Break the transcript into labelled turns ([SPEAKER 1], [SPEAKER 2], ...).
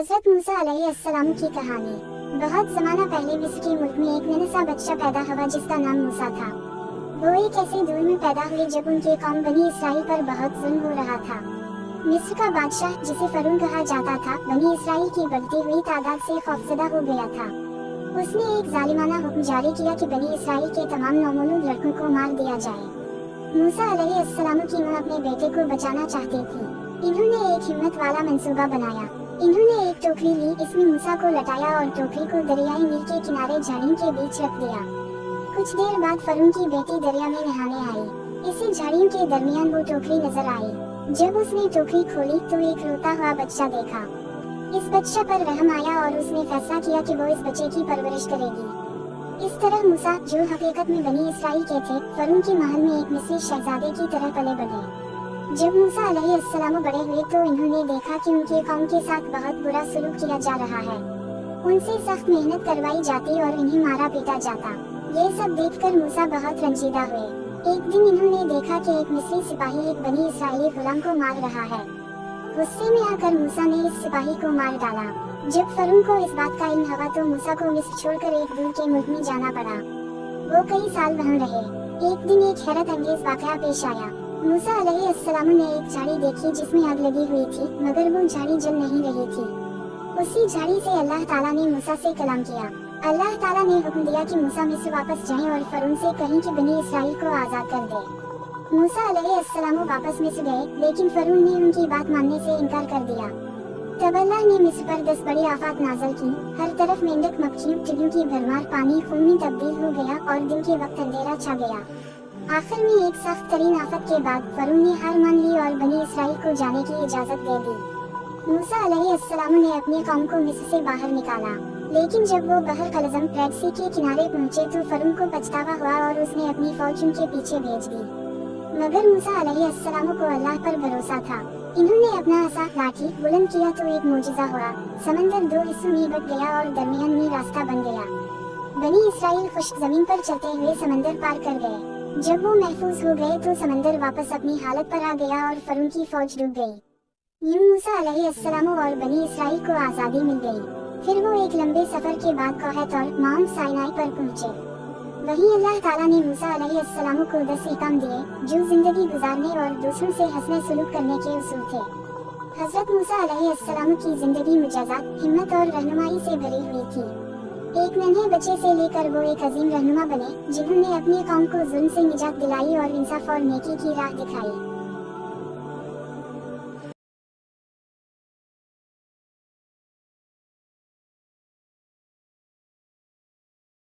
[SPEAKER 1] हज़रत मूसा अलैहिस्सलाम की कहानी। बहुत ज़माना पहले मिस्र के मुल्क में एक नन्हा बच्चा पैदा हुआ जिसका नाम मूसा था। वो एक ऐसे दौर में पैदा हुए जब उनके कौम बनी इसराइल पर बहुत जुल्म हो रहा था। मिस्र का बादशाह, जिसे फरून कहा जाता था, बनी इसराइल की बढ़ती हुई तादाद से खौफजदा हो गया था। उसने एक जालिमाना हुक्म जारी किया कि बनी इसराइल के तमाम नौमौलूद लड़कों को मार दिया जाए। मूसा अलैहिस्सलाम की मां अपने बेटे को बचाना चाहती थी। इन्होंने एक हिम्मत वाला मंसूबा बनाया। इन्होंने एक टोकरी ली, इसमें मूसा को लटाया और टोकरी को दरियाई नील के किनारे झाड़ियों के बीच रख दिया। कुछ देर बाद फरून की बेटी दरिया में नहाने आई। इसी झाड़ियों के दरमियान वो टोकरी नजर आई। जब उसने टोकरी खोली तो एक रोता हुआ बच्चा देखा। इस बच्चे पर रहम आया और उसने फैसला किया कि वो इस बच्चे की परवरिश करेगी। इस तरह मूसा, जो हकीकत में बनी इसराइल के थे, फरून के महल में एक मिस्री शहजादे की तरह पले बढ़े। जब मूसा अलैहिस्सलाम बड़े हुए तो इन्होंने देखा कि उनके कौम के साथ बहुत बुरा सलूक किया जा रहा है। उनसे सख्त मेहनत करवाई जाती और इन्हें मारा पीटा जाता। ये सब देखकर मूसा बहुत रंजीदा हुए। एक दिन इन्होंने देखा कि एक मिस्री सिपाही एक बनी इसराइली गुलाम को मार रहा है। गुस्से में आकर मूसा ने इस सिपाही को मार डाला। जब फरून को इस बात का इल्म हुआ तो मूसा को मिस्र छोड़कर एक दूर के मुल्क में जाना पड़ा। वो कई साल वहाँ रहे। एक दिन एक हैरत अंगेज वाकया पेश आया। मूसा अलैहिस्सलाम ने एक झाड़ी देखी जिसमें आग लगी हुई थी, मगर वो झाड़ी जल नहीं रही थी। उसी झाड़ी से अल्लाह ताला ने मूसा से कलाम किया। अल्लाह ताला ने हुक्म दिया कि मूसा मिस्र वापस जाएं और फरून से कहें कि बनी इसराइल को आजाद कर दे। मूसा अलैहिस्सलाम वापस मिस्र गए, लेकिन फरून ने उनकी बात मानने से इनकार कर दिया। तब अल्लाह ने मिस्र पर 10 बड़ी आफत नाज़िल की। हर तरफ मेंढक, मक्खियों, टिड्डियों की भरमार, पानी खून में तब्दील हो गया और दिन के वक्त अंधेरा छा गया। आखिर में एक सख्त तरीन आफत के बाद फरून ने हार मान ली और बनी इसराइल को जाने की इजाजत दे दी। मूसा अलैहिस्सलाम ने अपने कौम को मिस्र से बाहर निकाला, लेकिन जब वो बहर कलज़म रेड सी के किनारे पहुंचे तो फरून को पछतावा हुआ और उसने अपनी फौज उनके पीछे भेज दी। मगर मूसा अलैहिस्सलाम को अल्लाह पर भरोसा था। इन्होंने अपना असा लाठी बुलंद किया तो एक मोजिज़ा हुआ। समंदर 2 हिस्सों में बट गया और दरमियान में रास्ता बन गया। बनी इसराइल खुश्क जमीन पर चलते हुए समंदर पार कर गए। जब वो महफूज हो गए तो समंदर वापस अपनी हालत पर आ गया और फरून की फौज डूब गई। यूं मूसा अलैहिस्सलाम और बनी इसराइल को आज़ादी मिल गई। फिर वो एक लंबे सफर के बाद कोहत और माउंट साइनाई पर पहुंचे। वहीं अल्लाह ताला ने मूसा अलैहिस्सलाम को 10 इकाम दिए, जो जिंदगी गुजारने और दूसरों से हंसने सलूक करने के उसूल थे। हज़रत मूसा अलैहिस्सलाम की जिंदगी मुजाज़ात, हिम्मत और रहनुमाई से भरी हुई थी। एक नन्हे बच्चे से लेकर वो एक अजीम रहनुमा बने, जिन्होंने अपनी कौम को जुल्म से निजात दिलाई और इंसाफ और नेकी की राह दिखाई।